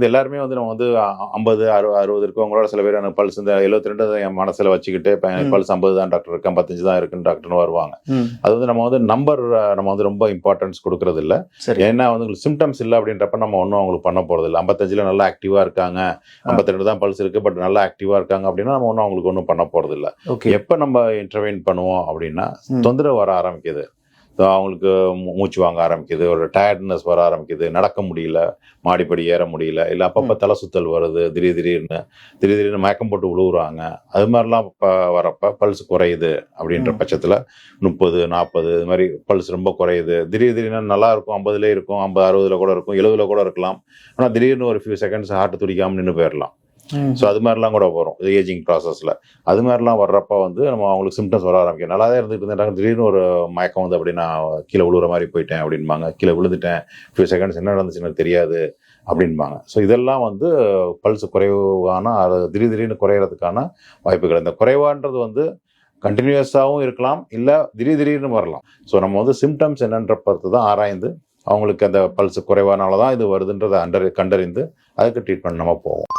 எல்லாருமே வந்து நம்ம வந்து 50, 60 இருக்கவங்களோட சில பேர் எனக்கு பல்ஸ் இந்த 72 என் மனசுல வச்சுக்கிட்டு எனக்கு பல்ஸ் 50 தான் டாக்டர் இருக்கேன், 55 தான் இருக்குன்னு டாக்டர்னு வருவாங்க. அது வந்து நம்ம வந்து நம்பர் நம்ம வந்து ரொம்ப இம்பார்ட்டன்ஸ் கொடுக்கறது இல்லை. ஏன்னா வந்து சிம்டம்ஸ் இல்லை அப்படின்றப்ப நம்ம ஒன்றும் அவங்களுக்கு பண்ண போறது இல்லை. 55ல நல்லா ஆக்டிவா இருக்காங்க, 52 தான் பல்ஸ் இருக்கு, பட் நல்லா ஆக்டிவா இருக்காங்க அப்படின்னா நம்ம ஒன்றும் அவங்களுக்கு ஒன்றும் பண்ண போறது இல்லை. எப்போ நம்ம இன்டர்வெயின் பண்ணுவோம் அப்படின்னா தொந்தரவு வர ஆரம்பிக்குது, அவங்களுக்கு மூச்சு வாங்க ஆரம்பிக்குது, ஒரு டயர்ட்னஸ் வர ஆரம்பிக்குது, நடக்க முடியல, மாடிப்படி ஏற முடியல, இல்லை அப்பப்போ தலை சுத்தல் வருது, திடீர்னு மயக்கம் போட்டு விழுவுறாங்க, அது மாதிரிலாம் வரப்ப பல்ஸ் குறையுது அப்படின்ற பட்சத்தில் 30, 40 இது மாதிரி பல்ஸ் ரொம்ப குறையுது. திடீர்னு நல்லா இருக்கும், 50லே இருக்கும், 50, 60ல கூட இருக்கும், 70ல கூட இருக்கலாம். ஆனால் திடீர்னு ஒரு ஃபியூ செகண்ட்ஸ் ஹார்ட் துடிக்காமல் நின்று போயிடலாம். ஸோ அது மாதிரிலாம் கூட வரும் ஏஜிங் ப்ராசஸில். அது மாதிரிலாம் வர்றப்ப வந்து நம்ம அவங்களுக்கு சிம்டம்ஸ் வர ஆரம்பிக்கும். நல்லா தான் இருந்துட்டு இருந்தாங்க, திடீர்னு ஒரு மயக்கம் வந்து அப்படி நான் கீழே விழுற மாதிரி போயிட்டேன் அப்படின்பாங்க, கீழே விழுந்துட்டேன், ஃபியூ செகண்ட்ஸ் என்ன நடந்துச்சு எனக்கு தெரியாது அப்படின்பாங்க. ஸோ இதெல்லாம் வந்து பல்ஸ் குறைவான அது திடீர்னு குறையிறதுக்கான வாய்ப்புகள். இந்த குறைவான்றது வந்து கண்டினியூஸாகவும் இருக்கலாம், இல்லை திடீர்னு வரலாம். ஸோ நம்ம வந்து சிம்டம்ஸ் என்னன்ற பொறுத்து தான் ஆராய்ந்து அவங்களுக்கு அந்த பல்ஸ் குறைவானால தான் இது வருதுன்றதை கண்டறிந்து அதுக்கு ட்ரீட்மெண்ட் நம்ம போவோம்.